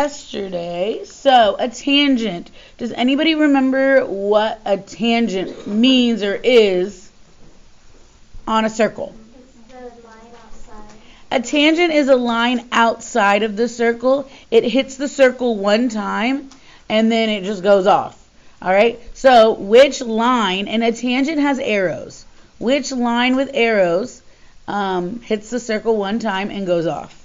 yesterday. So, a tangent. Does anybody remember what a tangent means or is on a circle? It's the line outside. A tangent is a line outside of the circle. It hits the circle one time and then it just goes off. All right? So, which line, and a tangent has arrows. Which line with arrows hits the circle one time and goes off?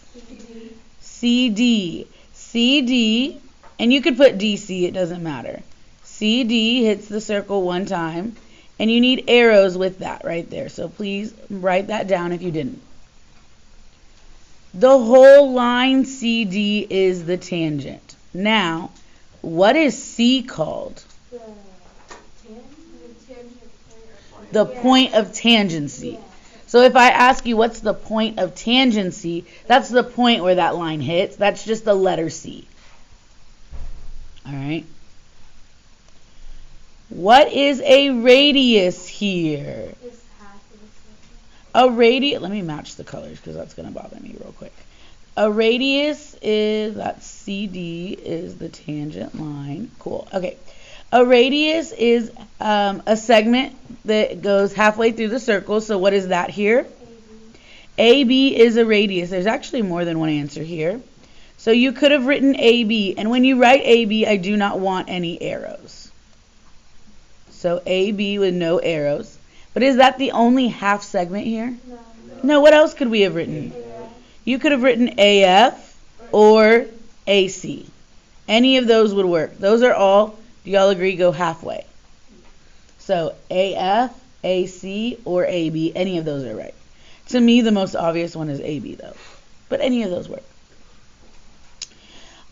CD. CD, and you could put DC, it doesn't matter. CD hits the circle one time, and you need arrows with that right there. So please write that down if you didn't. The whole line CD is the tangent. Now, what is C called? The point of tangency. So if I ask you what's the point of tangency, that's the point where that line hits. That's just the letter C. All right. What is a radius here? A radius, let me match the colors because that's going to bother me real quick. A radius is, that's CD, is the tangent line. Cool. Okay. A radius is a segment that goes halfway through the circle. So what is that here? AB is a radius. There's actually more than one answer here. So you could have written AB. And when you write AB, I do not want any arrows. So AB with no arrows. But is that the only half segment here? No, what else could we have written? You could have written AF or AC. Any of those would work. Those are all, do y'all agree, go halfway? So AF, AC, or AB, any of those are right. To me, the most obvious one is AB, though. But any of those work.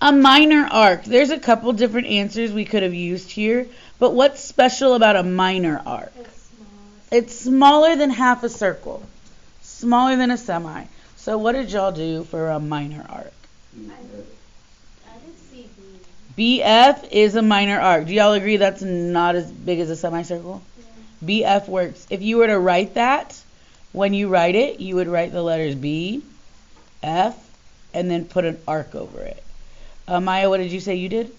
A minor arc. There's a couple different answers we could have used here. But what's special about a minor arc? It's smaller than half a circle. Smaller than a semi. So what did y'all do for a minor arc? I did see B. BF is a minor arc. Do y'all agree that's not as big as a semicircle? Yeah. BF works. If you were to write that, when you write it, you would write the letters B, F, and then put an arc over it. Maya, what did you say you did?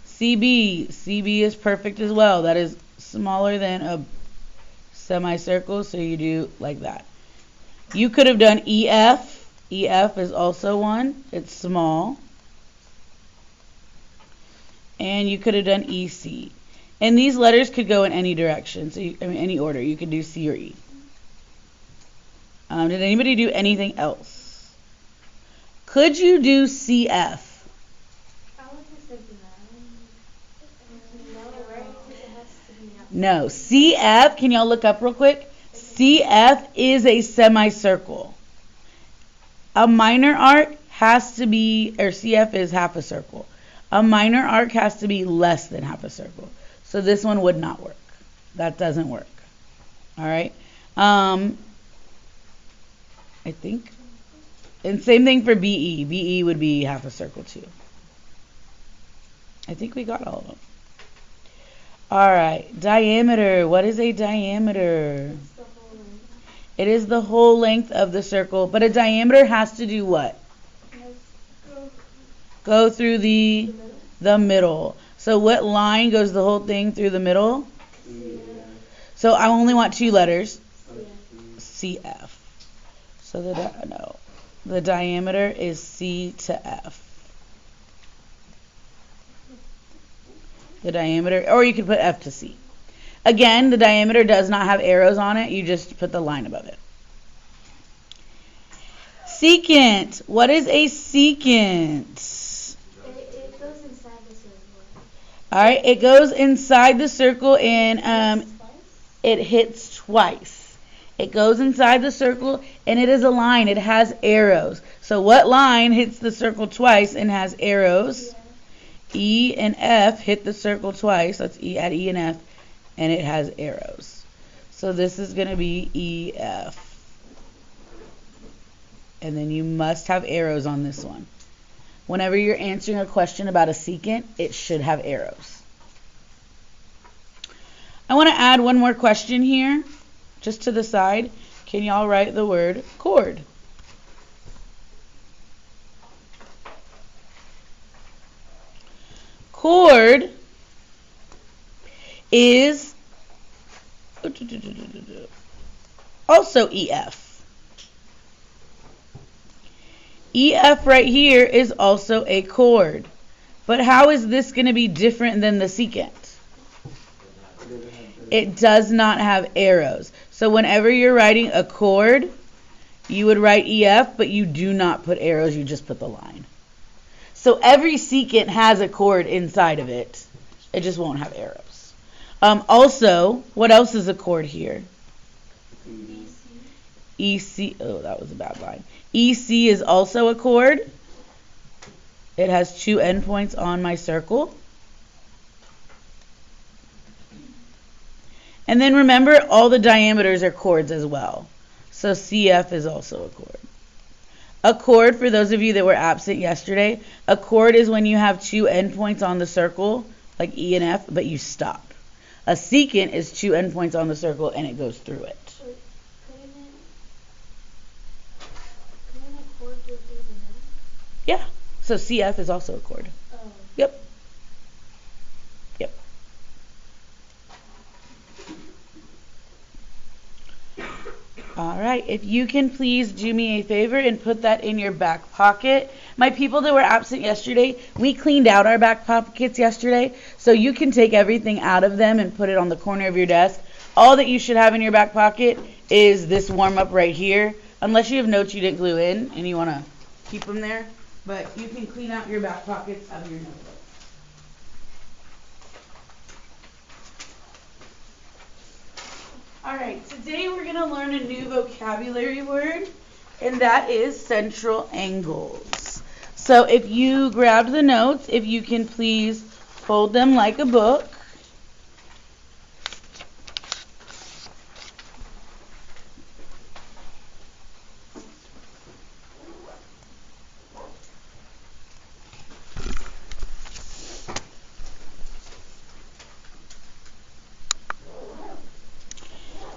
CB. CB is perfect as well. That is smaller than a semicircle, so you do like that. You could have done EF. EF is also one. It's small. And you could have done EC. And these letters could go in any direction, so any order. You could do C or E. Did anybody do anything else? Could you do CF? No. CF, can y'all look up real quick? CF is a semicircle. A minor arc has to be, or CF is half a circle. A minor arc has to be less than half a circle. So this one would not work. That doesn't work. All right. I think. And same thing for BE. BE would be half a circle too. I think we got all of them. All right. Diameter. What is a diameter? It is the whole length of the circle. But a diameter has to do what? Go through the middle. So what line goes the whole thing through the middle? So I only want two letters. CF. So the diameter is C to F. The diameter, or you could put F to C. Again, the diameter does not have arrows on it. You just put the line above it. Secant. What is a secant? It goes inside the circle. All right, it goes inside the circle and it hits twice. It goes inside the circle and it is a line. It has arrows. So what line hits the circle twice and has arrows? E and F hit the circle twice. Let's add E and F, and it has arrows. So this is going to be EF. And then you must have arrows on this one. Whenever you're answering a question about a secant, it should have arrows. I want to add one more question here, just to the side. Can y'all write the word chord? chord is also EF. EF right here is also a chord. But how is this going to be different than the secant? It does not have arrows. So whenever you're writing a chord, you would write EF, but you do not put arrows, you just put the line. So every secant has a chord inside of it. It just won't have arrows. Also, what else is a chord here? EC. Oh, that was a bad line. EC is also a chord. It has 2 endpoints on my circle. And then remember, all the diameters are chords as well. So CF is also a chord. A chord, for those of you that were absent yesterday, a chord is when you have 2 endpoints on the circle, like E and F, but you stop. A secant is 2 endpoints on the circle and it goes through it. Couldn't a chord go through the middle? Yeah. So CF is also a chord. Oh. Yep. Yep. All right. If you can please do me a favor and put that in your back pocket. My people that were absent yesterday, we cleaned out our back pockets yesterday. So you can take everything out of them and put it on the corner of your desk. All that you should have in your back pocket is this warm-up right here. Unless you have notes you didn't glue in and you want to keep them there. But you can clean out your back pockets of your notebook. All right, today we're going to learn a new vocabulary word, and that is central angles. So if you grab the notes, if you can please fold them like a book.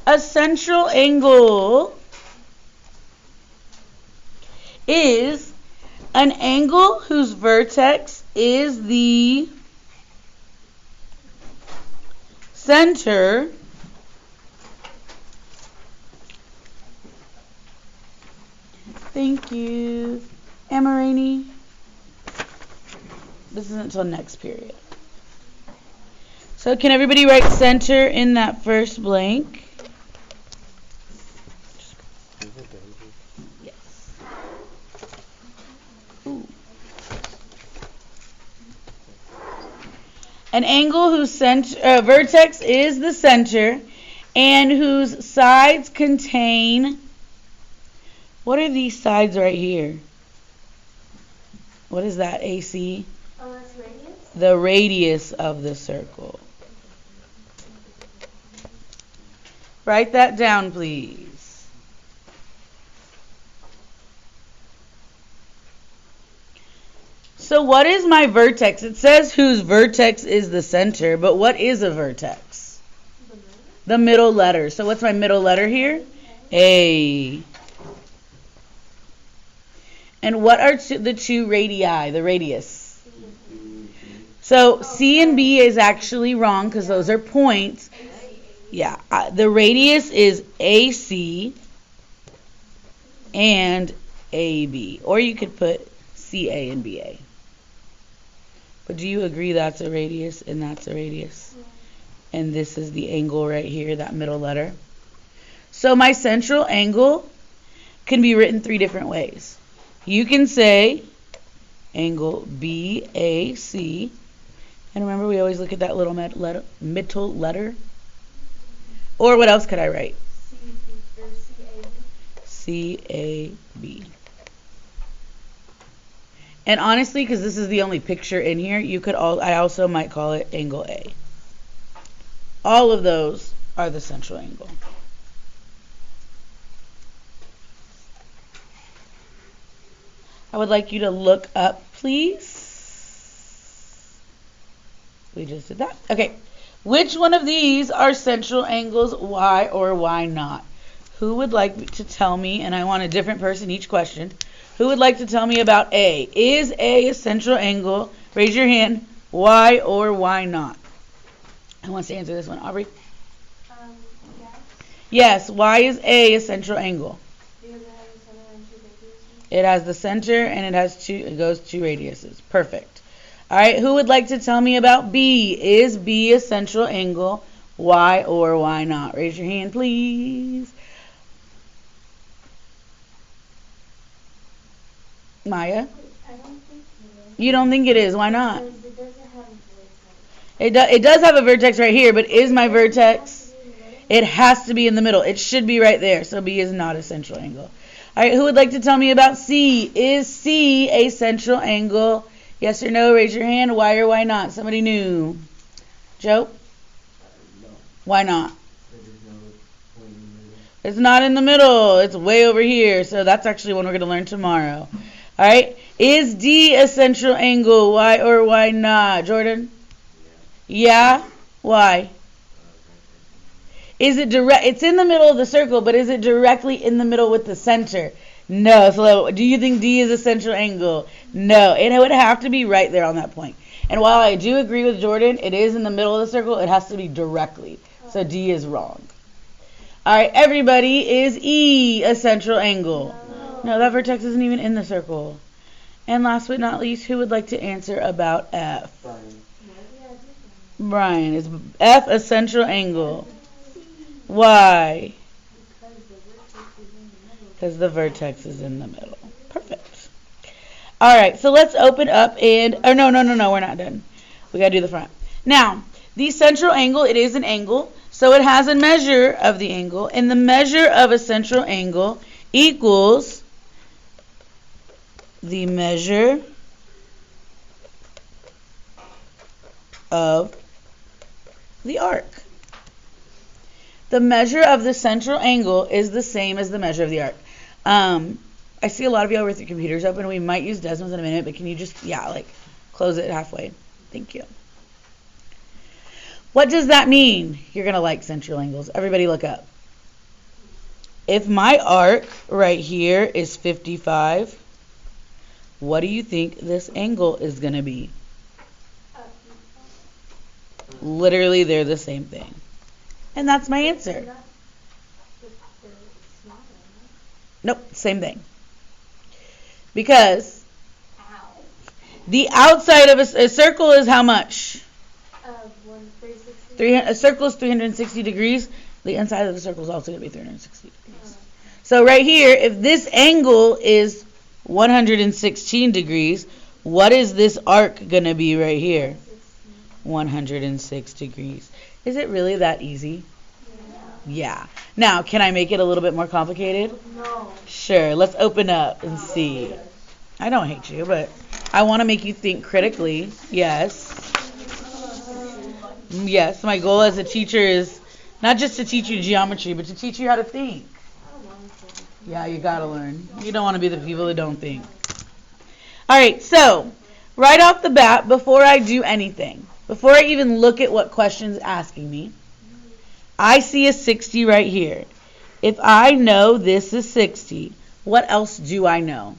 A central angle is an angle whose vertex is the center Thank you, Amarini. This isn't until next period. So can everybody write center in that first blank? An angle whose vertex is the center and whose sides contain, what are these sides right here? What is that, AC? Oh, that's radius? The radius of the circle. Write that down, please. So what is my vertex? It says whose vertex is the center, but what is a vertex? The middle letter. So what's my middle letter here? A. And what are the two radii, the radius? So C and B is actually wrong because those are points. Yeah, the radius is AC and AB. Or you could put CA and BA. But do you agree that's a radius and that's a radius? And this is the angle right here, that middle letter. So my central angle can be written 3 different ways. You can say angle BAC. And remember, we always look at that little middle letter. Or what else could I write? CAB. And honestly, because this is the only picture in here, I also might call it angle A. All of those are the central angle. I would like you to look up, please. We just did that. Okay. Which one of these are central angles? Why or why not? Who would like to tell me, and I want a different person each question. Who would like to tell me about A? Is A a central angle? Raise your hand. Why or why not? Who wants to answer this one? Aubrey? Yes. Yes, why is A a central angle? Because it has a center and two radiuses. It has the center and it goes two radiuses. Perfect. All right, who would like to tell me about B? Is B a central angle? Why or why not? Raise your hand, please. Maya? I don't think it is. You don't think it is? Why not? Because it doesn't have a vertex. It does have a vertex right here, but is my vertex? It has to be in the middle. It should be right there, so B is not a central angle. All right, who would like to tell me about C? Is C a central angle? Yes or no? Raise your hand. Why or why not? Somebody new. Joe? No. Why not? There's no point in the middle. It's not in the middle. It's way over here. So that's actually one we're going to learn tomorrow. All right. Is D a central angle? Why or why not? Jordan? Yeah? Why? Is it direct? It's in the middle of the circle, but is it directly in the middle with the center? No. So do you think D is a central angle? No. It would have to be right there on that point. And while I do agree with Jordan, it is in the middle of the circle, it has to be directly. So D is wrong. All right, everybody, is E a central angle? No, that vertex isn't even in the circle. And last but not least, who would like to answer about F? Brian, is F a central angle? Why? Because the vertex is in the middle. Perfect. All right, so let's open up and, oh, no, we're not done. We got to do the front. Now, the central angle, it is an angle, so it has a measure of the angle, and the measure of a central angle equals the measure of the arc. The measure of the central angle is the same as the measure of the arc. I see a lot of y'all with your computers open. We might use Desmond's in a minute, but can you just, close it halfway? Thank you. What does that mean? You're going to like central angles. Everybody look up. If my arc right here is 55, what do you think this angle is going to be? Literally, they're the same thing. And that's my answer. Nope, same thing. Because the outside of a circle is how much? A circle is 360 degrees. The inside of the circle is also going to be 360 degrees. So right here, if this angle is 116 degrees, what is this arc going to be right here? 106 degrees. Is it really that easy? Yeah. Now, can I make it a little bit more complicated? No. Sure. Let's open up and see. I don't hate you, but I want to make you think critically. Yes. Yes, my goal as a teacher is not just to teach you geometry, but to teach you how to think. Yeah, you got to learn. You don't want to be the people that don't think. All right, so right off the bat, before I do anything, before I even look at what question's asking me, I see a 60 right here. If I know this is 60, what else do I know?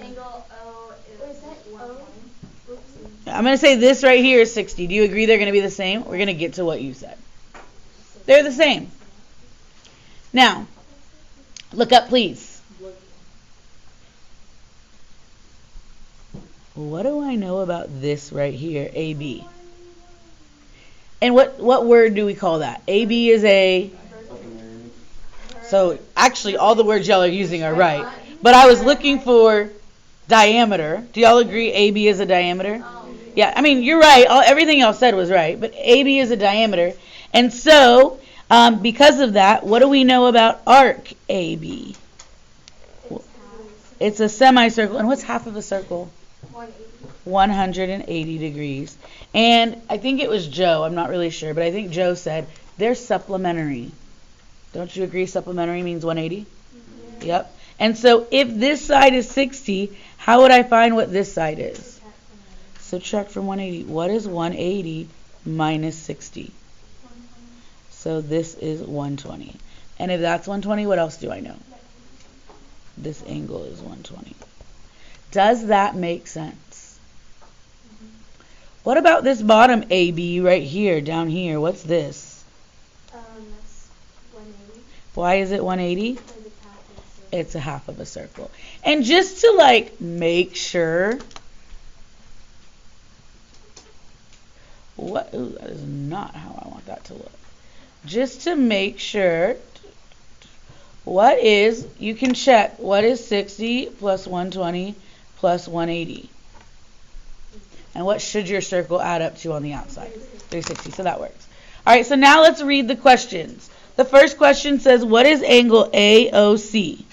Angle O is 120. I'm going to say this right here is 60. Do you agree they're going to be the same? We're going to get to what you said. They're the same. Now, look up, please. What do I know about this right here, AB? And what word do we call that? AB is a... So, actually, all the words y'all are using are right. But I was looking for diameter. Do y'all agree AB is a diameter? Yeah, I mean, you're right. Everything y'all said was right. But AB is a diameter. And so, because of that, what do we know about arc AB? It's a semicircle. And what's half of a circle? 180 degrees. And I think it was Joe, I'm not really sure, but I think Joe said they're supplementary. Don't you agree supplementary means 180? Mm-hmm. Yep. And so if this side is 60, how would I find what this side is? Subtract from 180. What is 180 minus 60? So this is 120. And if that's 120, what else do I know? This angle is 120. Does that make sense? What about this bottom AB right here, down here? What's this? That's 180. Why is it 180? Because it's half of a circle. It's a half of a circle. And just to like make sure, ooh, that is not how I want that to look. Just to make sure, you can check, what is 60 plus 120 plus 180? And what should your circle add up to on the outside? 360, so that works. All right, so now let's read the questions. The first question says, what is angle AOC?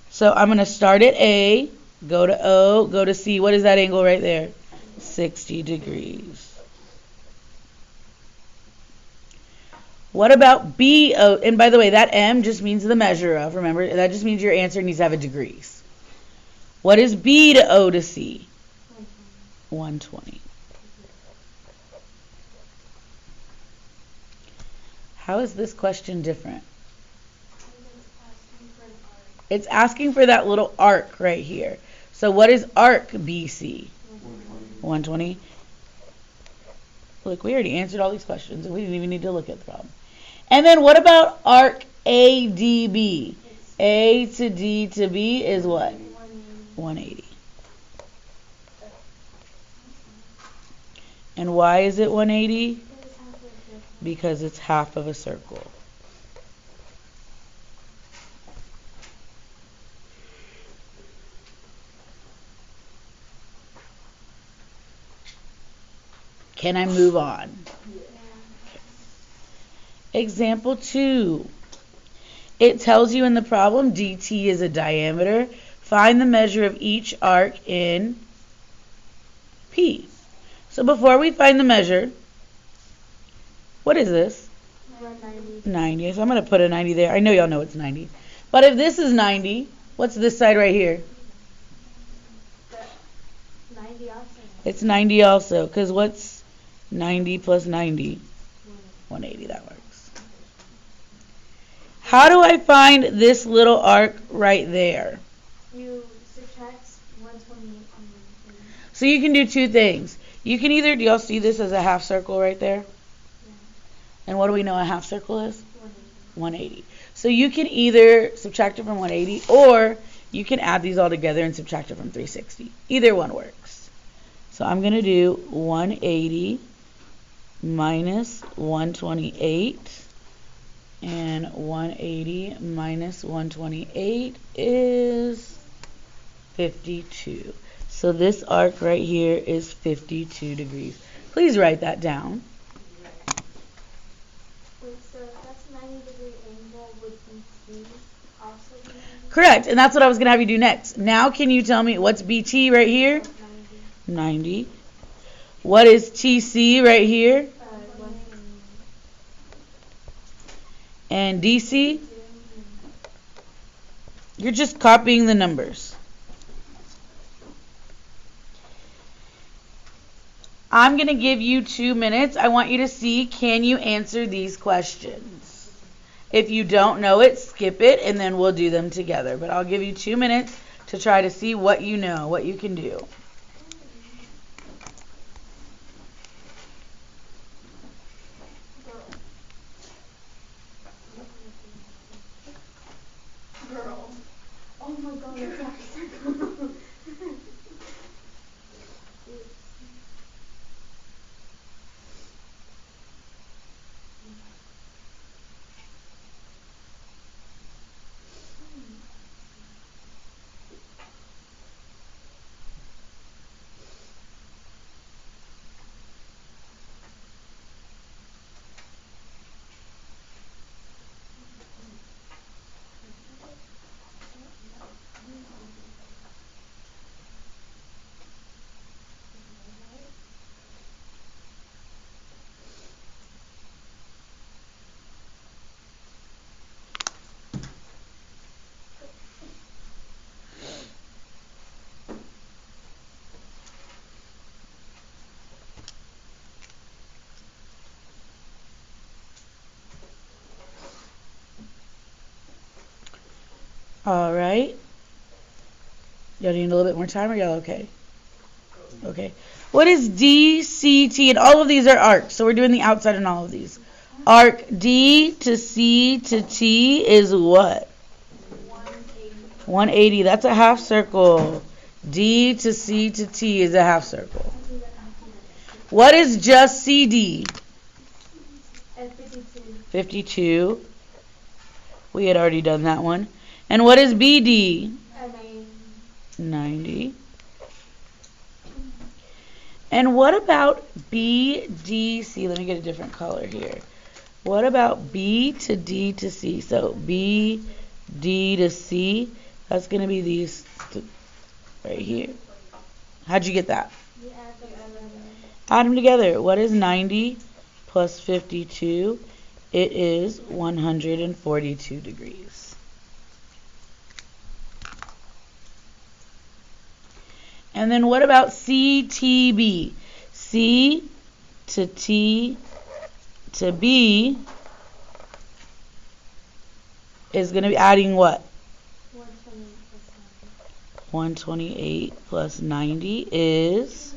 So I'm going to start at A, go to O, go to C. What is that angle right there? 60 degrees. What about BO? And by the way, that M just means the measure of. Remember, that just means your answer needs to have a degrees. What is B to O to C? 120. How is this question different? It's asking for that little arc right here. So what is arc BC? 120. Look, we already answered all these questions, and we didn't even need to look at the problem. And then what about arc ADB? A to D to B is what? 180. And why is it 180? Because it's half of a circle. Can I move on? Example 2. It tells you in the problem DT is a diameter. Find the measure of each arc in P. So before we find the measure, what is this? 90. So I'm going to put a 90 there. I know y'all know it's 90. But if this is 90, what's this side right here? 90 also. It's 90 also, because what's 90 plus 90? 180, that works. How do I find this little arc right there? You subtract 128 from 130. So you can do two things. You can either, do y'all see this as a half circle right there? Yeah. And what do we know a half circle is? 180. 180. So you can either subtract it from 180, or you can add these all together and subtract it from 360. Either one works. So I'm going to do 180 minus 128, and 180 minus 128 is 52. So this arc right here is 52 degrees. Please write that down. Wait, so if that's a 90-degree angle, would BT also be 90? Correct, and that's what I was going to have you do next. Now can you tell me what's BT right here? 90. 90. What is TC right here? 180. And DC? You're just copying the numbers. I'm going to give you 2 minutes. I want you to see, can you answer these questions? If you don't know it, skip it, and then we'll do them together. But I'll give you 2 minutes to try to see what you know, what you can do. Girl. Oh my god, it's half a circle. All right. Y'all need a little bit more time, or y'all okay? Okay. What is DCT? And all of these are arcs, so we're doing the outside in all of these. Arc D to C to T is what? 180. 180. That's a half circle. D to C to T is a half circle. What is just CD? And 52. 52. We had already done that one. And what is BD? 90. 90. And what about BDC? Let me get a different color here. What about B to D to C? So B, D to C. That's going to be these right here. How'd you get that? You add them together. Add them together. What is 90 plus 52? It is 142 degrees. And then what about CTB? C to T to B is going to be adding what? 128 plus 90 is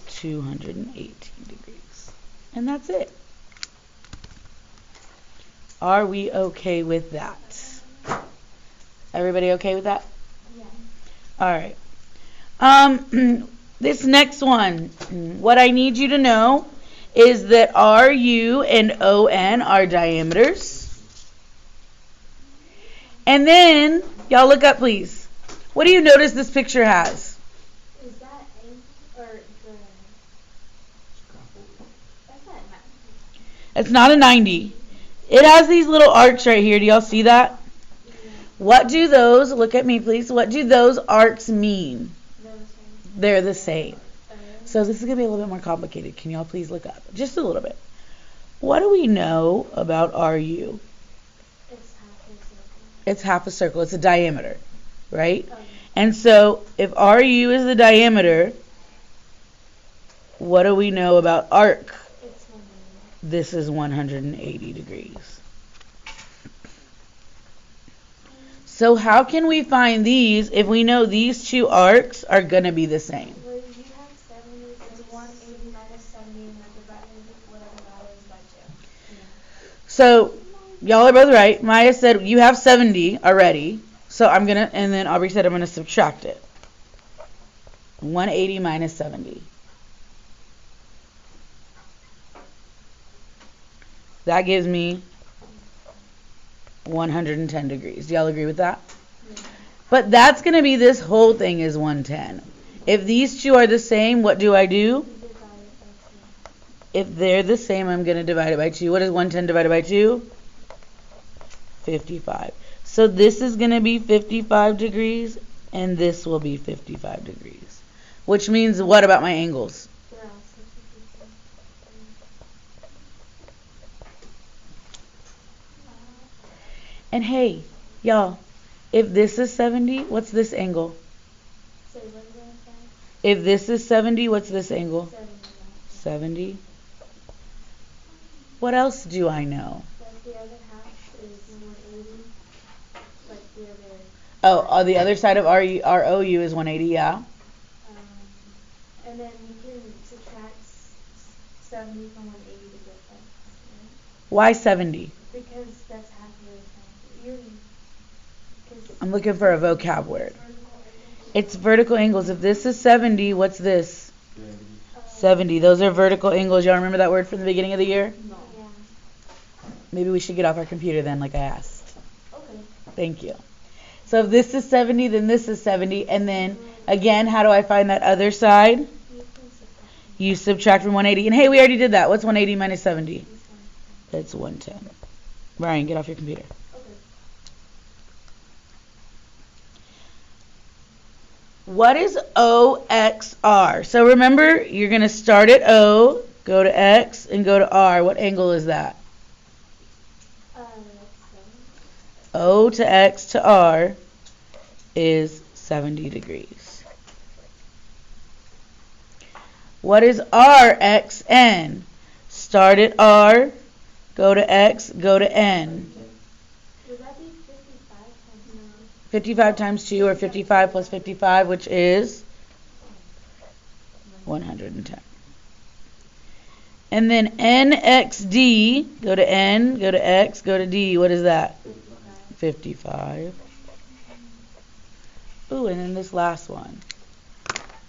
218 degrees. And that's it. Are we okay with that? Everybody okay with that? Yeah. All right. This next one, what I need you to know is that RU and ON are diameters. And then, y'all look up please. What do you notice this picture has? Is that or the? That's not 90. It's not a 90. It has these little arcs right here. Do y'all see that? Yeah. What do those, look at me please, what do those arcs mean? They're the same. So this is going to be a little bit more complicated. Can y'all please look up? Just a little bit. What do we know about RU? It's half a circle. It's half a circle. It's a diameter, right? And so if RU is the diameter, what do we know about arc? It's 180. This is 180 degrees. So how can we find these if we know these two arcs are going to be the same? Well, you have 70, so 180 minus 70, and then divided whatever that is by 2. So y'all are both right. Maya said you have 70 already. So I'm going to, and then Aubrey said I'm going to subtract it. 180 minus 70. That gives me 110 degrees. Do y'all agree with that? Yeah. But that's going to be this whole thing is 110. If these two are the same, what do I do? You divide it by 2. If they're the same, I'm going to divide it by 2. What is 110 divided by 2? 55. So this is going to be 55 degrees, and this will be 55 degrees. Which means what about my angles? They're also 52. And hey, y'all, if this is 70, what's this angle? So what is that? If this is 70, what's this angle? 70. 70. What else do I know? Like the other half is 180. Like the other. Oh, the other side of ROU is 180, yeah. And then you can subtract 70 from 180 to get that. Right? Why 70? Because that's half of the time. I'm looking for a vocab word. It's vertical angles. If this is 70, what's this? 70. Those are vertical angles. Y'all remember that word from the beginning of the year? No. Yeah. Maybe we should get off our computer then, like I asked. Okay. Thank you. So if this is 70, then this is 70. And then, again, how do I find that other side? You can subtract. You subtract from 180. And hey, we already did that. What's 180 minus 70? That's 110. Ryan, get off your computer. Okay. What is OXR? So remember, you're going to start at O, go to X, and go to R. What angle is that? That's 7. O to X to R is 70 degrees. What is RXN? Start at R, go to X, go to N. Would that be 55 times 9? 55 times 2, or 55 plus 55, which is 110. And then NXD, go to N, go to X, go to D. What is that? 55. Ooh, and then this last one.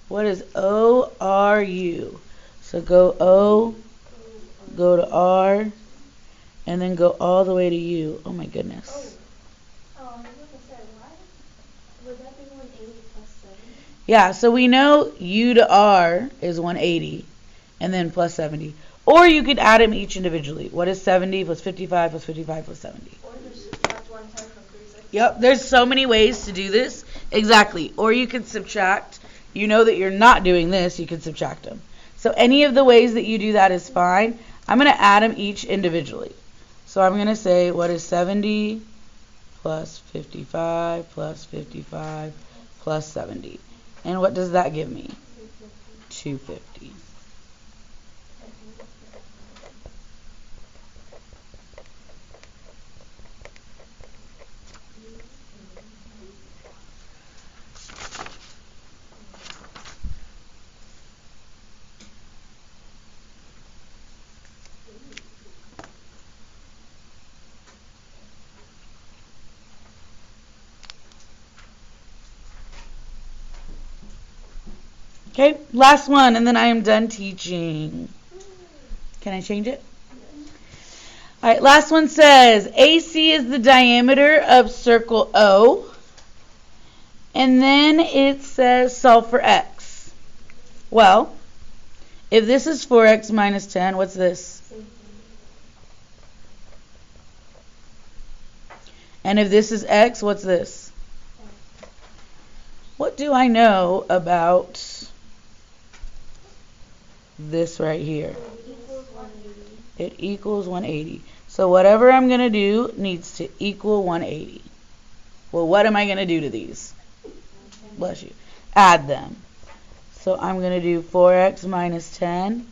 What is ORU? So go O, go to R, and then go all the way to U. Oh my goodness. I was going to say, why would that be 180 plus 70? Yeah, so we know U to R is 180, and then plus 70. Or you could add them each individually. What is 70 plus 55 plus 55 plus 70? Or just subtract 110 from 36. Yep, there's so many ways to do this. Exactly. Or you could subtract. You know that you're not doing this, you could subtract them. So any of the ways that you do that is fine. I'm going to add them each individually. So I'm going to say, what is 70 plus 55 plus 55 plus 70? And what does that give me? 250. Okay, last one, and then I am done teaching. Can I change it? All right, last one says, AC is the diameter of circle O. And then it says solve for X. Well, if this is 4X minus 10, what's this? And if this is X, what's this? What do I know about this right here? It equals 180. So whatever I'm going to do needs to equal 180. Well, what am I going to do to these? Bless you. Add them. So I'm going to do 4x minus 10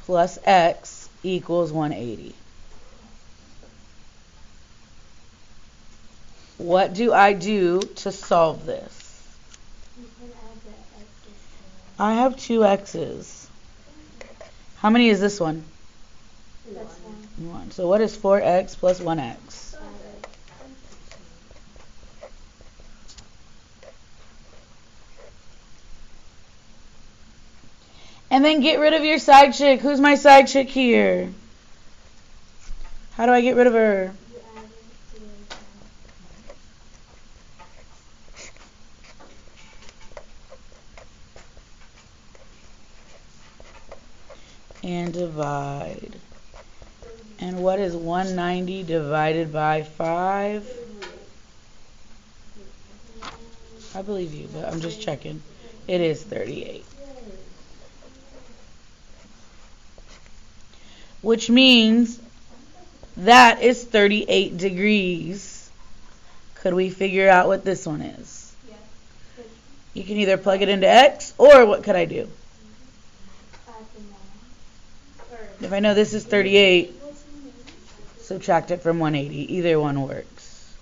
plus x equals 180. What do I do to solve this? I have two x's. How many is this one? That's 1. 1. So what is 4x plus 1x? And then get rid of your side chick. Who's my side chick here? How do I get rid of her? And divide. And what is 190 divided by 5? I believe you, but I'm just checking. It is 38. Which means that is 38 degrees. Could we figure out what this one is? Yes. You can either plug it into X, or what could I do? If I know this is 38, subtract it from 180. Either one works.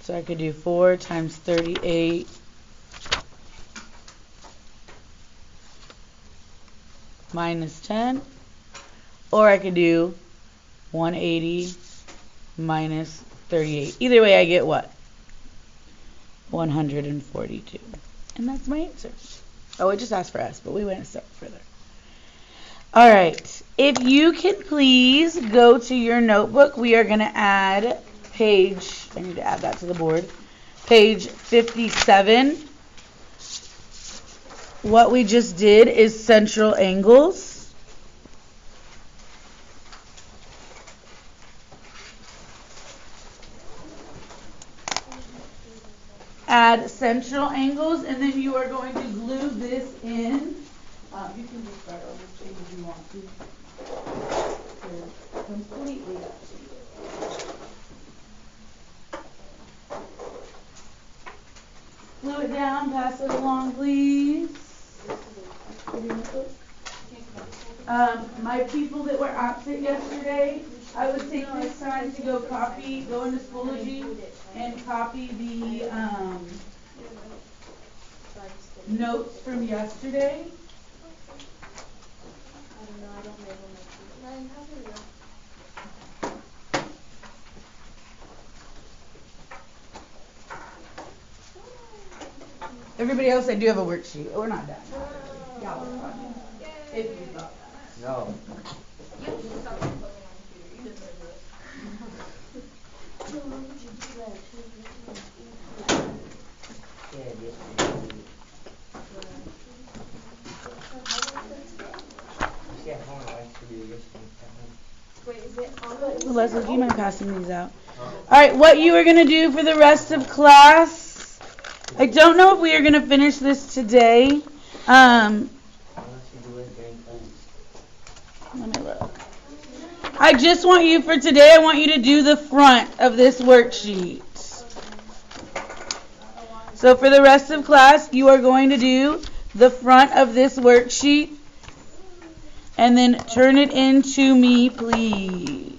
So I could do 4 times 38 minus 10. Or I could do 180 minus 38. Either way, I get what? 142. And that's my answer. Oh, it just asked for S, but we went a step further. All right. If you can please go to your notebook, we are going to add page, I need to add that to the board, page 57. What we just did is central angles. Add central angles, and then you are going to glue this in. You can just start over if you want to. They're completely up to you. Glue it down, pass it along, please. My people that were absent yesterday, I would take this time to go into Schoology and copy the notes from yesterday. I don't know, I don't label my food. Ryan, how's your work? Everybody else, I do have a worksheet. We're not done. Y'all are fine. If you thought that. No. Yeah, yeah, hold on, I should do this one. Wait, is it on? Leslie, do you mind passing these out? All right, what you are going to do for the rest of class, I don't know if we are going to finish this today. Unless you do it during class. Let me look. I just want you for today, I want you to do the front of this worksheet. So for the rest of class, you are going to do the front of this worksheet and then turn it in to me, please.